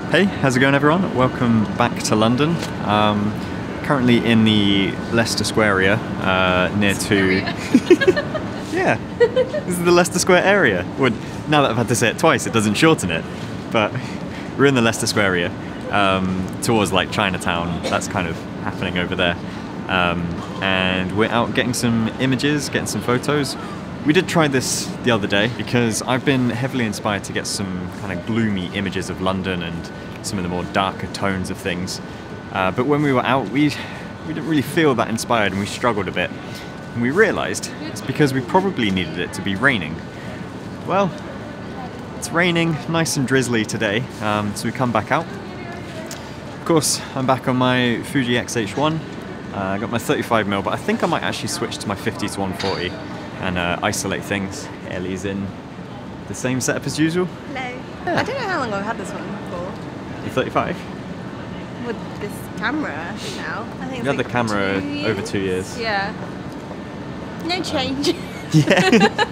Hey, how's it going everyone? Welcome back to London. Currently in the Leicester Square area, near to... Yeah, this is the Leicester Square area. Well, now that I've had to say it twice, it doesn't shorten it. But we're in the Leicester Square area, towards like Chinatown. That's kind of happening over there. And we're out getting some images, getting some photos. We did try this the other day because I've been heavily inspired to get some kind of gloomy images of London and some of the more darker tones of things. But when we were out, we didn't really feel that inspired and we struggled a bit. And we realised it's because we probably needed it to be raining. Well, it's raining, nice and drizzly today, so we come back out. Of course, I'm back on my Fuji X-H1. I got my 35mm, but I think I might actually switch to my 50 to 140 and isolate things. Ellie's in the same setup as usual. Hello. Yeah. I don't know how long I've had this one for. You're 35? With this camera now. I think You had like the camera 2 years. over 2 years. Yeah. No change. Yeah.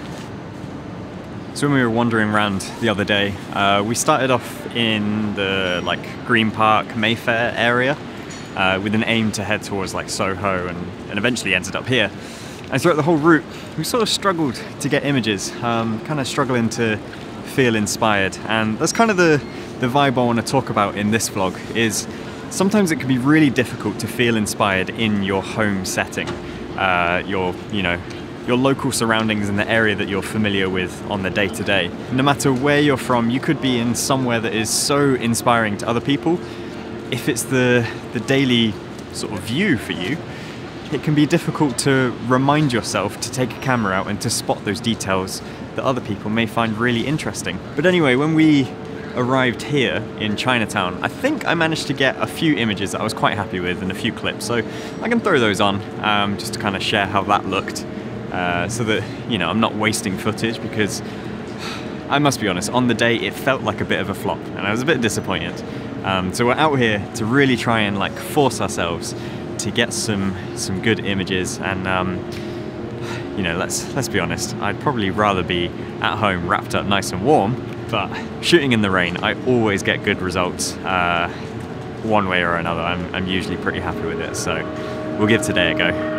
So when we were wandering around the other day, we started off in the Green Park, Mayfair area with an aim to head towards Soho and eventually ended up here. And throughout the whole route, we sort of struggled to get images, kind of struggling to feel inspired. And that's kind of the vibe I want to talk about in this vlog, is sometimes it can be really difficult to feel inspired in your home setting, your local surroundings and the area that you're familiar with on the day-to-day. No matter where you're from, you could be in somewhere that is so inspiring to other people. If it's the daily sort of view for you, it can be difficult to remind yourself to take a camera out and to spot those details that other people may find really interesting. But anyway, when we arrived here in Chinatown, I think I managed to get a few images that I was quite happy with and a few clips, so I can throw those on just to kind of share how that looked, so that, you know, I'm not wasting footage, because I must be honest, on the day it felt like a bit of a flop and I was a bit disappointed. So we're out here to really try and force ourselves to get some good images, and you know, let's be honest, I'd probably rather be at home wrapped up nice and warm, but shooting in the rain, I always get good results one way or another. I'm usually pretty happy with it, so we'll give today a go.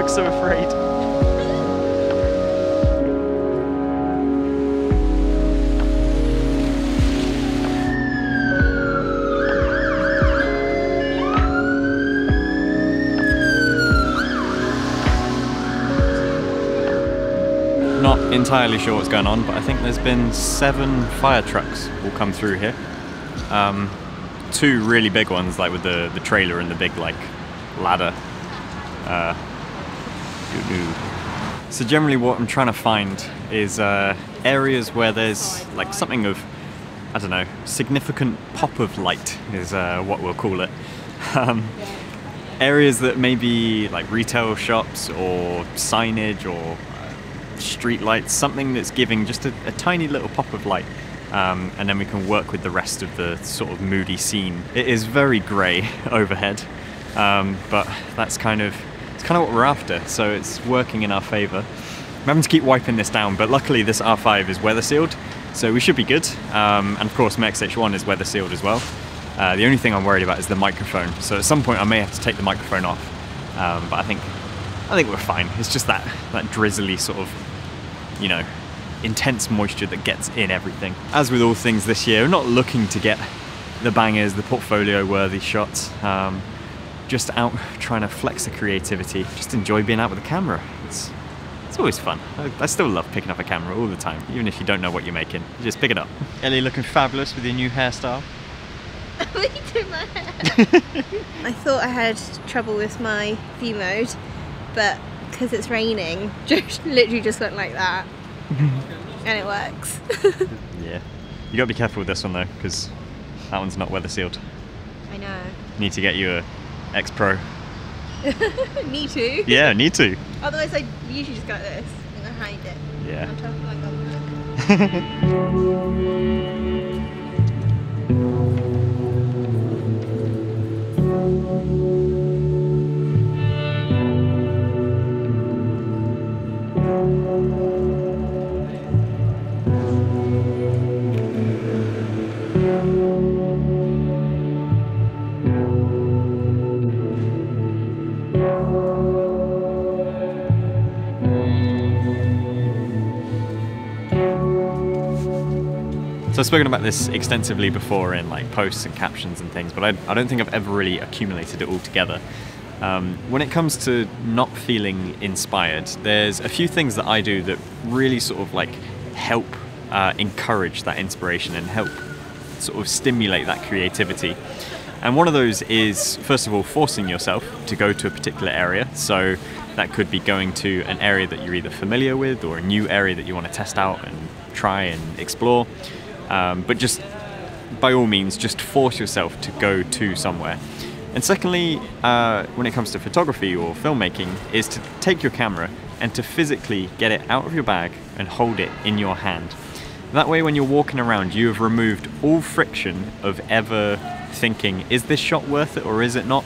So afraid. Not entirely sure what's going on, but I think there's been 7 fire trucks will come through here. 2 really big ones, with the trailer and the big ladder. So generally what I'm trying to find is areas where there's something of, I don't know, significant pop of light is what we'll call it. Areas that may be retail shops or signage or street lights, something that's giving just a tiny little pop of light. And then we can work with the rest of the sort of moody scene. It is very grey overhead, but that's kind of what we're after, so it's working in our favour. I'm having to keep wiping this down, but luckily this R5 is weather sealed, so we should be good. And of course my X-H1 is weather sealed as well. The only thing I'm worried about is the microphone, so at some point I may have to take the microphone off, but I think we're fine. It's just that drizzly sort of, you know, intense moisture that gets in everything. As with all things this year, we're not looking to get the bangers, the portfolio worthy shots. Just out trying to flex the creativity, just enjoy being out with a camera. It's always fun. I still love picking up a camera all the time, even if you don't know what you're making. You just pick it up. Ellie looking fabulous with your new hairstyle. What are you doing my hair? I thought I had trouble with my view mode, but because it's raining, literally just went like that. And it works. Yeah. You gotta be careful with this one though, because that one's not weather sealed. I know. Need to get you a X Pro. Need to? Yeah, need to. Otherwise I usually just go like this and I hide it. Yeah. On top of my gum. spoken about this extensively before in like posts and captions and things, but I don't think I've ever really accumulated it all together. When it comes to not feeling inspired, there's a few things that I do that really sort of like help encourage that inspiration and help sort of stimulate that creativity. And one of those is, first of all, forcing yourself to go to a particular area. So that could be going to an area that you're either familiar with or a new area that you want to test out and try and explore. But just by all means, just force yourself to go to somewhere. And secondly, when it comes to photography or filmmaking, is to take your camera and to physically get it out of your bag and hold it in your hand. That way when you're walking around, you have removed all friction of ever thinking, is this shot worth it or is it not?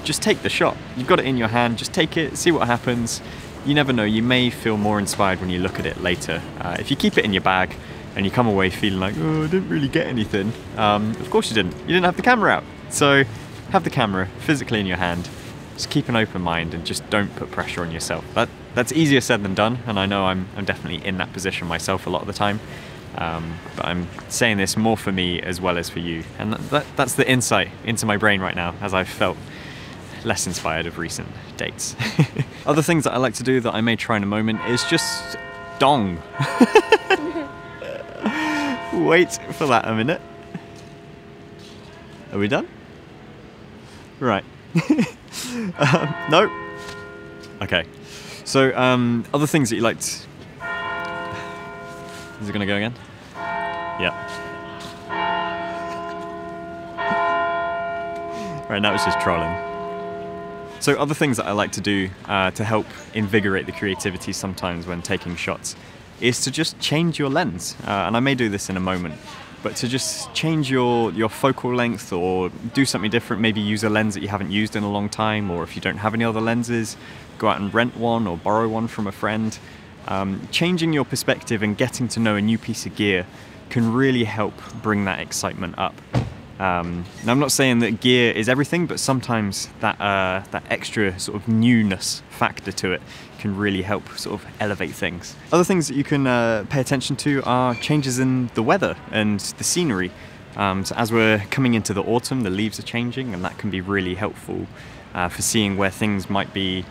Just take the shot. You've got it in your hand, just take it, see what happens. You never know, you may feel more inspired when you look at it later. If you keep it in your bag and you come away feeling like, oh, I didn't really get anything, of course you didn't. You didn't have the camera out. So have the camera physically in your hand, just keep an open mind and just don't put pressure on yourself. That's easier said than done, and I know I'm definitely in that position myself a lot of the time. But I'm saying this more for me as well as for you, and that's the insight into my brain right now as I've felt less inspired of recent dates. Other things that I like to do that I may try in a moment is just dong. Wait for that a minute. Are we done? Right. No? Okay. So, other things that you liked. Is it gonna go again? Yeah. Right, that was just trolling. So other things that I like to do to help invigorate the creativity sometimes when taking shots is to just change your lens. And I may do this in a moment, but to just change your focal length or do something different, maybe use a lens that you haven't used in a long time, or if you don't have any other lenses, go out and rent one or borrow one from a friend. Changing your perspective and getting to know a new piece of gear can really help bring that excitement up. Now I'm not saying that gear is everything, but sometimes that extra sort of newness factor to it can really help sort of elevate things. Other things that you can pay attention to are changes in the weather and the scenery. So as we're coming into the autumn, the leaves are changing, and that can be really helpful for seeing where things might be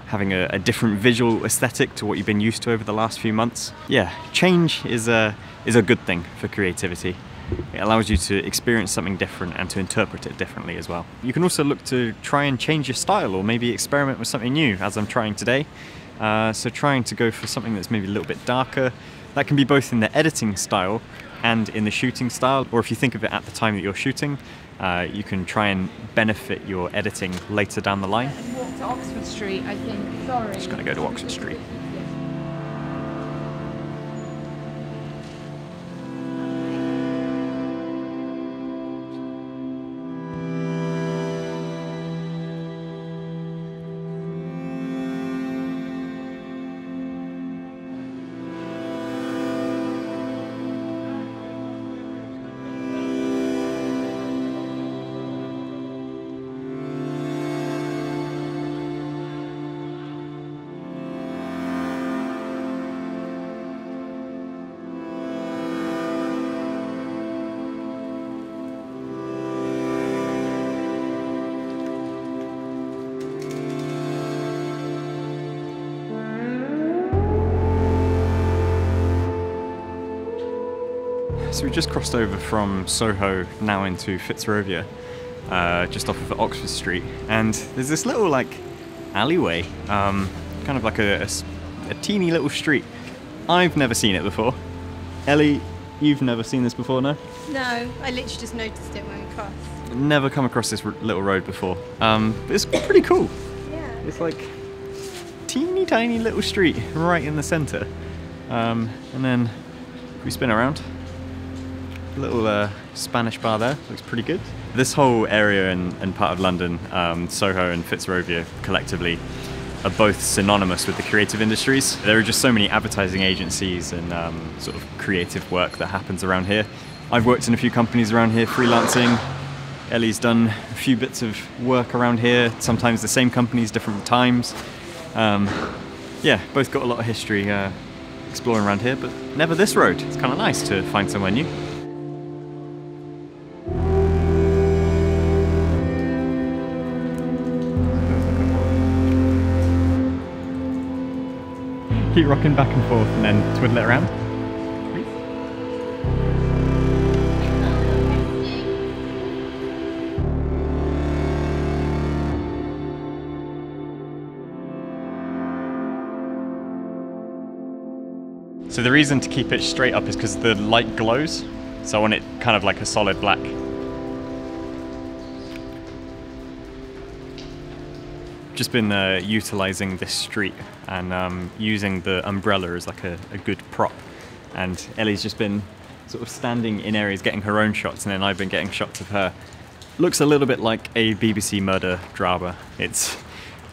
having a different visual aesthetic to what you've been used to over the last few months. Yeah, change is a good thing for creativity. It allows you to experience something different and to interpret it differently as well. You can also look to try and change your style or maybe experiment with something new, as I'm trying today. So trying to go for something that's maybe a little bit darker. That can be both in the editing style and in the shooting style, or if you think of it at the time that you're shooting, you can try and benefit your editing later down the line. Walk to Oxford Street, I think. Sorry. Just gonna go to Oxford Street. So we just crossed over from Soho now into Fitzrovia, just off of Oxford Street, and there's this little like alleyway, kind of like a teeny little street. I've never seen it before. Ellie, you've never seen this before, no? No, I literally just noticed it when we crossed. Never come across this little road before, but it's pretty cool. Yeah. It's like teeny tiny little street right in the centre, and then if we spin around, little Spanish bar there, looks pretty good. This whole area and part of London, Soho and Fitzrovia collectively, are both synonymous with the creative industries. There are just so many advertising agencies and sort of creative work that happens around here. I've worked in a few companies around here freelancing. Ellie's done a few bits of work around here, sometimes the same companies, different times. Yeah, both got a lot of history exploring around here, but never this road. It's kind of nice to find somewhere new. Keep rocking back and forth and then twiddle it around. So the reason to keep it straight up is because the light glows, so I want it kind of like a solid black. Just been utilising this street and using the umbrella as like a good prop, and Ellie's just been sort of standing in areas getting her own shots, and then I've been getting shots of her. Looks a little bit like a BBC murder drama. It's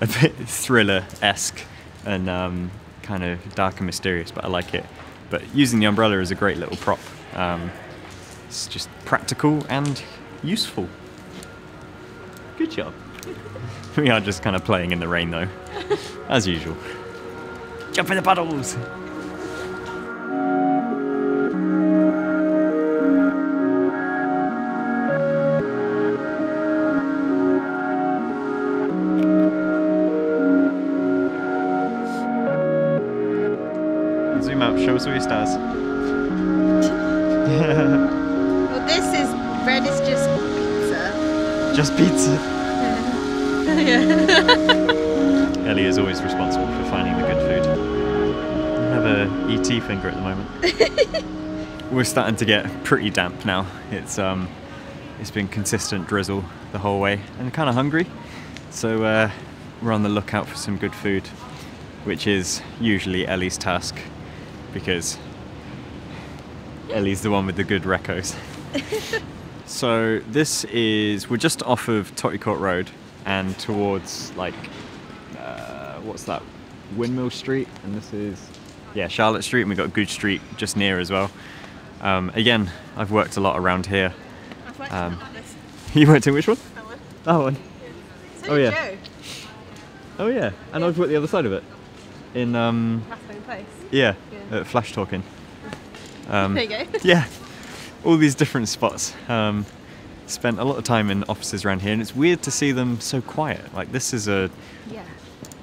a bit thriller-esque and kind of dark and mysterious, but I like it. But using the umbrella is a great little prop. It's just practical and useful. Good job. We are just kind of playing in the rain though, as usual. Jump in the puddles! Zoom out, show us all your stars. Well, this is red is just pizza. Just pizza. Yeah. Ellie is always responsible for finding the good food. I have a ET finger at the moment. We're starting to get pretty damp now. It's been consistent drizzle the whole way, and kind of hungry. So we're on the lookout for some good food, which is usually Ellie's task, because Ellie's the one with the good recos. So this is, we're just off of Totty Court Road and towards like, what's that, Windmill Street, and this is, yeah, Charlotte Street, and we've got Good Street just near as well. Again, I've worked a lot around here. I've worked in this. You worked in which one? That one. That one. So Oh, did yeah. Joe. Oh yeah, and I've worked the other side of it. In, Rathbone Place. yeah, Yeah. at Flash Talking. There you go. Yeah, all these different spots. Spent a lot of time in offices around here, and it's weird to see them so quiet. Like this is a, Yeah.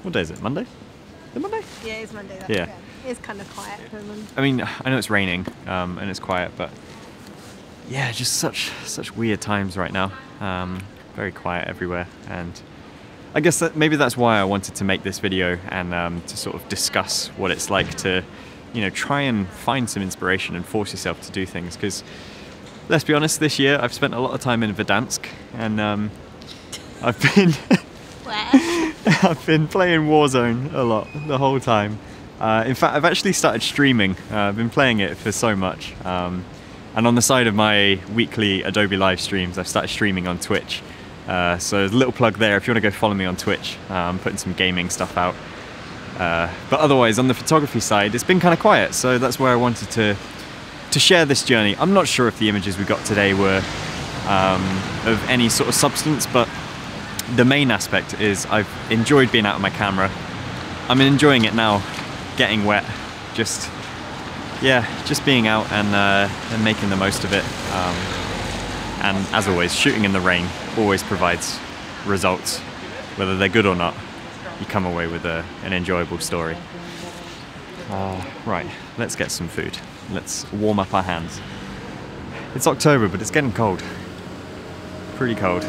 what day is it? Monday? Is it Monday? Yeah, it's Monday. That's Yeah. good. It's kind of quiet for them. I mean, I know it's raining and it's quiet, but yeah, just such weird times right now. Very quiet everywhere, and I guess that maybe that's why I wanted to make this video and to sort of discuss what it's like to, you know, try and find some inspiration and force yourself to do things. Because let's be honest, this year I've spent a lot of time in Verdansk, and I've been I've been playing Warzone a lot the whole time. In fact, I've actually started streaming. I've been playing it for so much, and on the side of my weekly Adobe live streams, I've started streaming on Twitch. So there's a little plug there if you want to go follow me on Twitch. I'm putting some gaming stuff out. But otherwise, on the photography side, it's been kind of quiet. So that's where I wanted to share this journey. I'm not sure if the images we got today were of any sort of substance, but the main aspect is I've enjoyed being out of my camera. I'm enjoying it now, getting wet, just being out and making the most of it. And as always, shooting in the rain always provides results, whether they're good or not. You come away with an enjoyable story. Right, let's get some food. Let's warm up our hands. It's October, but it's getting cold. Pretty cold.